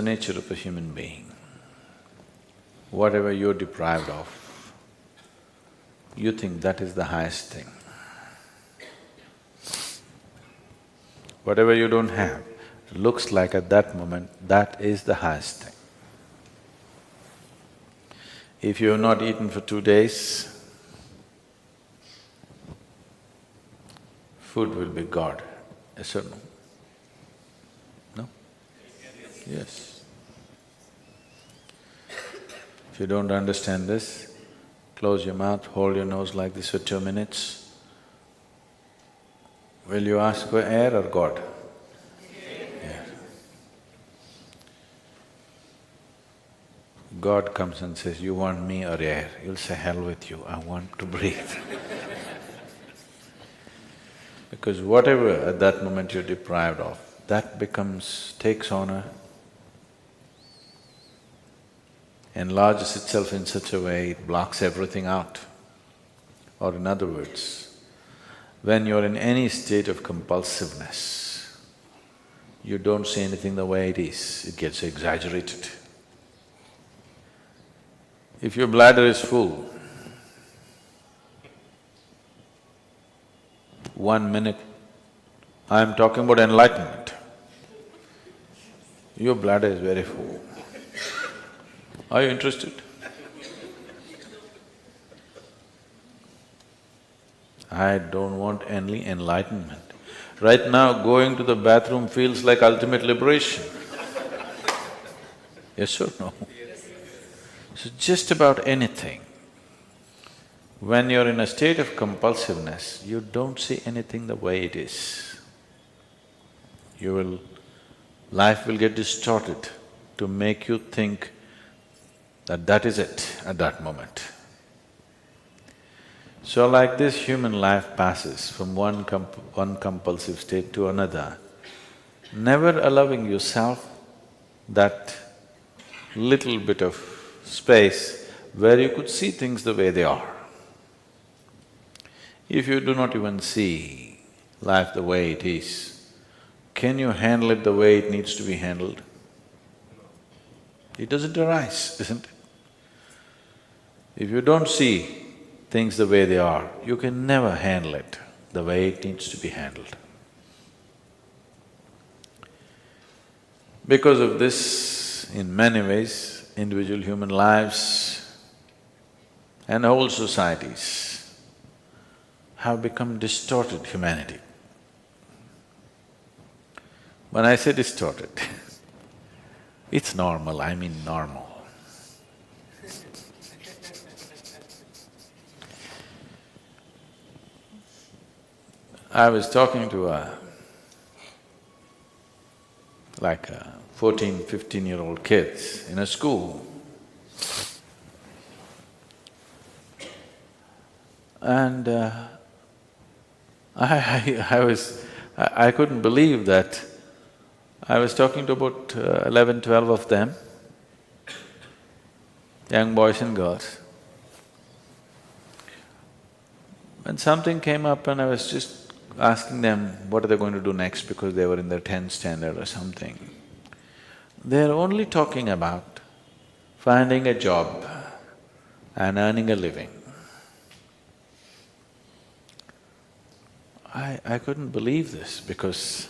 The nature of a human being. Whatever you're deprived of, you think that is the highest thing. Whatever you don't have, looks like at that moment, that is the highest thing. If you have not eaten for 2 days, food will be God, yes or no? No? Yes. If you don't understand this, close your mouth, hold your nose like this for 2 minutes. Will you ask for air or God? Air. God comes and says, you want me or air? You'll say, hell with you, I want to breathe. Because whatever at that moment you're deprived of, that takes on enlarges itself in such a way, it blocks everything out. Or in other words, when you're in any state of compulsiveness, you don't see anything the way it is, it gets exaggerated. If your bladder is full, 1 minute, I'm talking about enlightenment, your bladder is very full. Are you interested? I don't want any enlightenment. Right now, going to the bathroom feels like ultimate liberation. Yes or no? So just about anything, when you're in a state of compulsiveness, you don't see anything the way it is. Life will get distorted to make you think that is it at that moment. So like this, human life passes from one compulsive state to another, never allowing yourself that little bit of space where you could see things the way they are. If you do not even see life the way it is, can you handle it the way it needs to be handled? It doesn't arise, isn't it? If you don't see things the way they are, you can never handle it the way it needs to be handled. Because of this, in many ways, individual human lives and whole societies have become distorted humanity. When I say distorted, it's normal, I mean normal. I was talking to a 14, 15-year-old kids in a school, and I couldn't believe that I was talking to about 11, 12 of them, young boys and girls. And something came up and I was just asking them what are they going to do next because they were in their 10th standard or something. They're only talking about finding a job and earning a living. I couldn't believe this because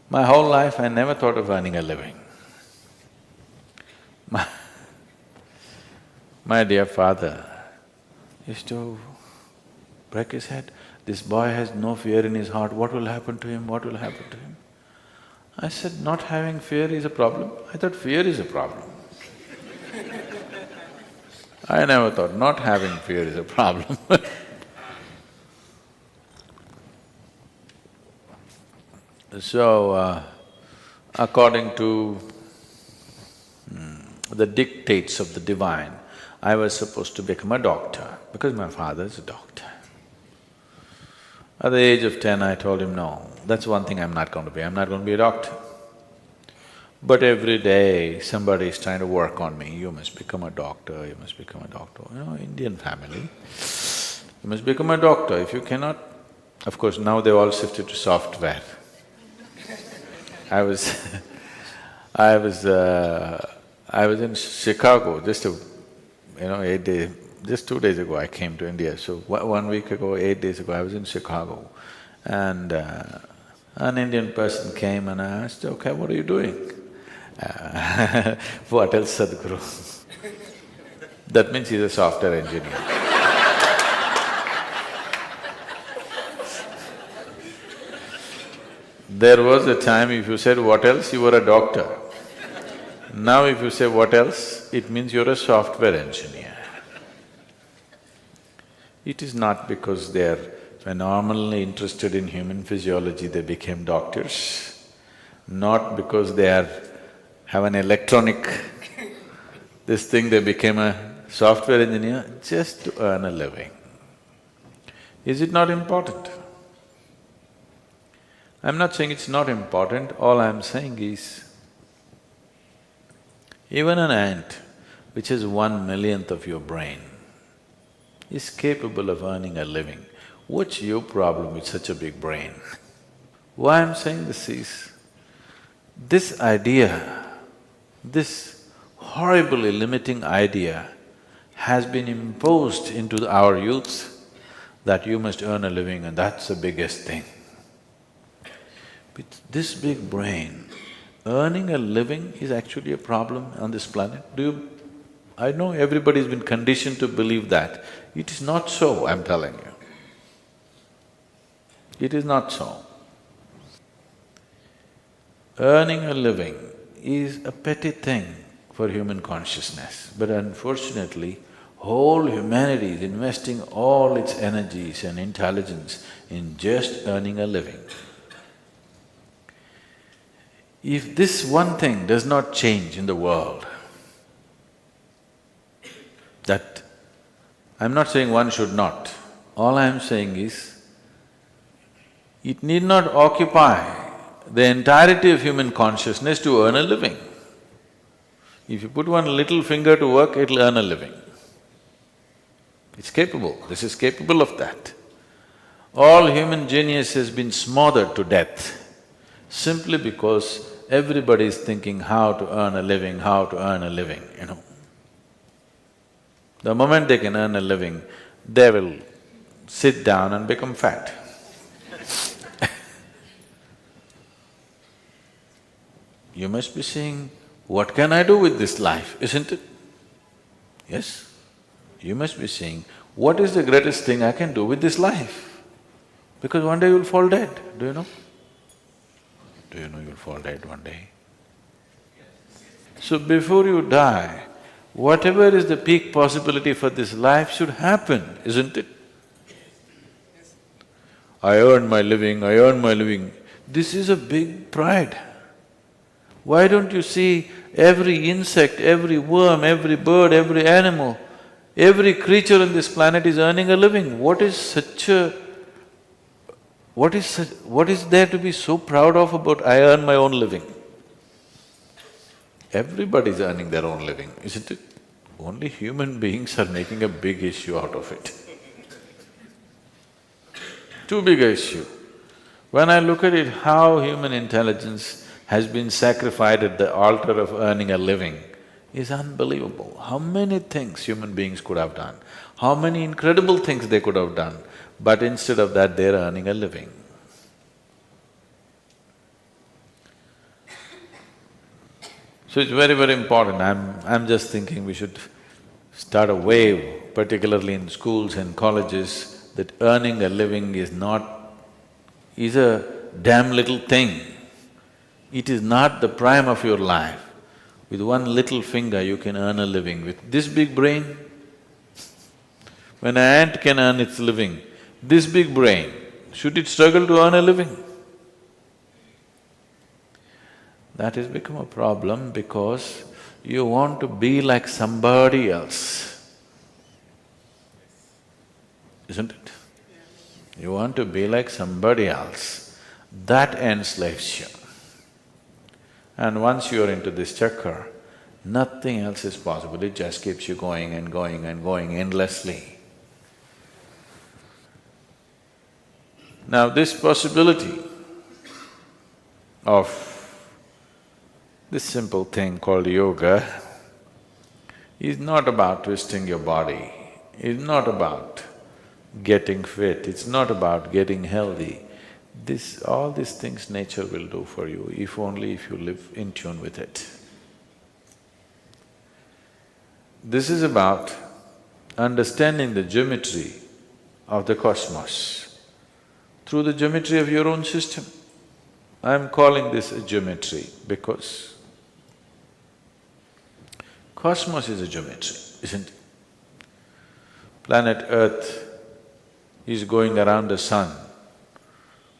my whole life I never thought of earning a living. My dear father used to break his head, this boy has no fear in his heart, what will happen to him, what will happen to him? I said, not having fear is a problem? I thought fear is a problem. I never thought not having fear is a problem So, according to the dictates of the divine, I was supposed to become a doctor because my father is a doctor. At the age of 10, I told him, no, that's one thing I'm not going to be, I'm not going to be a doctor. But every day somebody is trying to work on me, you must become a doctor, you must become a doctor. You know, Indian family, you must become a doctor. If you cannot… Of course, now they've all shifted to software. I I was… I was in Chicago just 8 days… just 2 days ago I came to India. So 1 week ago, 8 days ago, I was in Chicago. And an Indian person came and I asked, okay, what are you doing? What else, Sadhguru? That means he's a software engineer. There was a time if you said what else, you were a doctor. Now if you say what else, it means you're a software engineer. It is not because they're phenomenally interested in human physiology they became doctors, not because have an electronic this thing they became a software engineer, just to earn a living. Is it not important? I'm not saying it's not important, all I'm saying is, even an ant, which is 1/1,000,000th of your brain, is capable of earning a living. What's your problem with such a big brain? Why I'm saying this is, this idea, this horribly limiting idea has been imposed into our youth that you must earn a living and that's the biggest thing. With this big brain, earning a living is actually a problem on this planet. I know everybody's been conditioned to believe that. It is not so, I'm telling you. It is not so. Earning a living is a petty thing for human consciousness, but unfortunately, whole humanity is investing all its energies and intelligence in just earning a living. If this one thing does not change in the world, that… I'm not saying one should not, all I'm saying is, it need not occupy the entirety of human consciousness to earn a living. If you put one little finger to work, it'll earn a living. It's capable, this is capable of that. All human genius has been smothered to death simply because everybody is thinking how to earn a living, how to earn a living, The moment they can earn a living, they will sit down and become fat. You must be saying, what can I do with this life, isn't it? Yes? You must be saying, what is the greatest thing I can do with this life? Because one day you'll fall dead, do you know? Do you know you'll fall dead one day? So before you die, whatever is the peak possibility for this life should happen, isn't it? I earn my living, I earn my living. This is a big pride. Why don't you see every insect, every worm, every bird, every animal, every creature on this planet is earning a living? What is there to be so proud of about I earn my own living? Everybody's earning their own living, isn't it? Only human beings are making a big issue out of it. Too big an issue. When I look at it, how human intelligence has been sacrificed at the altar of earning a living is unbelievable. How many things human beings could have done, how many incredible things they could have done, but instead of that, they're earning a living. So it's very, very important. I'm just thinking we should start a wave, particularly in schools and colleges, that earning a living is a damn little thing. It is not the prime of your life. With one little finger you can earn a living. With this big brain, when an ant can earn its living, this big brain, should it struggle to earn a living? That has become a problem because you want to be like somebody else, isn't it? You want to be like somebody else, that enslaves you. And once you're into this chakra, nothing else is possible, it just keeps you going and going and going endlessly. Now this possibility of This simple thing called yoga is not about twisting your body, it's not about getting fit, it's not about getting healthy. All these things nature will do for you, if only if you live in tune with it. This is about understanding the geometry of the cosmos through the geometry of your own system. I'm calling this a geometry because cosmos is a geometry, isn't it? Planet Earth is going around the sun.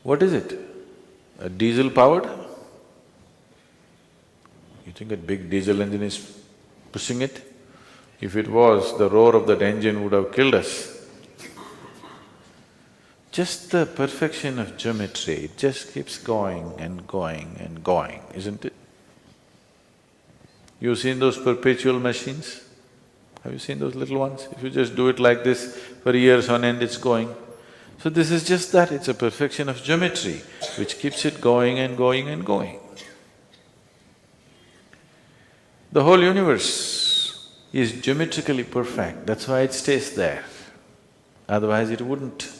What is it? A diesel powered? You think a big diesel engine is pushing it? If it was, the roar of that engine would have killed us. Just the perfection of geometry, it just keeps going and going and going, isn't it? You've seen those perpetual machines? Have you seen those little ones? If you just do it like this, for years on end it's going. So this is just that, it's a perfection of geometry which keeps it going and going and going. The whole universe is geometrically perfect, that's why it stays there, otherwise it wouldn't.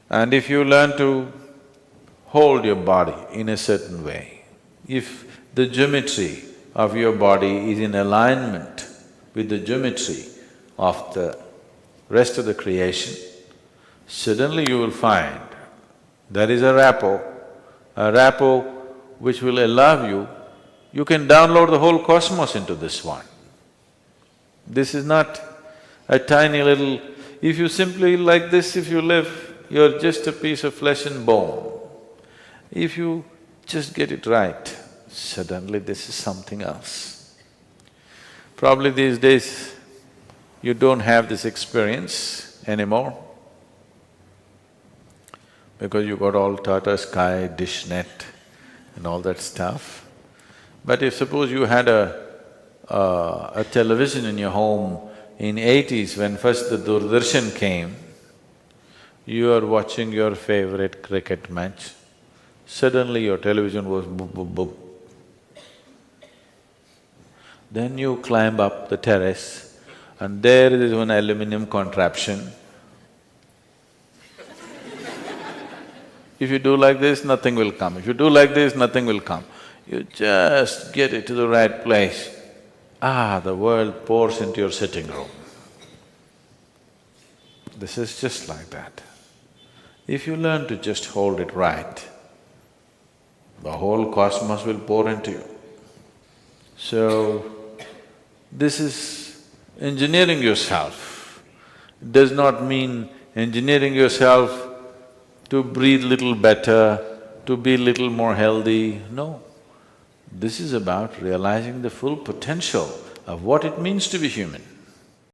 And if you learn to hold your body in a certain way, if the geometry of your body is in alignment with the geometry of the rest of the creation, suddenly you will find there is a rapport which will allow you can download the whole cosmos into this one. This is not a tiny little… If you simply like this, if you live, you're just a piece of flesh and bone. If you just get it right, suddenly this is something else. Probably these days, you don't have this experience anymore because you got all Tata Sky, Dishnet and all that stuff. But if suppose you had a television in your home in 80s when first the Doordarshan came, you are watching your favorite cricket match, suddenly your television was boop, boop, boop. Then you climb up the terrace and there is one aluminum contraption. If you do like this, nothing will come. If you do like this, nothing will come. You just get it to the right place. The world pours into your sitting room. This is just like that. If you learn to just hold it right, the whole cosmos will pour into you. So, this is engineering yourself. It does not mean engineering yourself to breathe little better, to be little more healthy, no. This is about realizing the full potential of what it means to be human.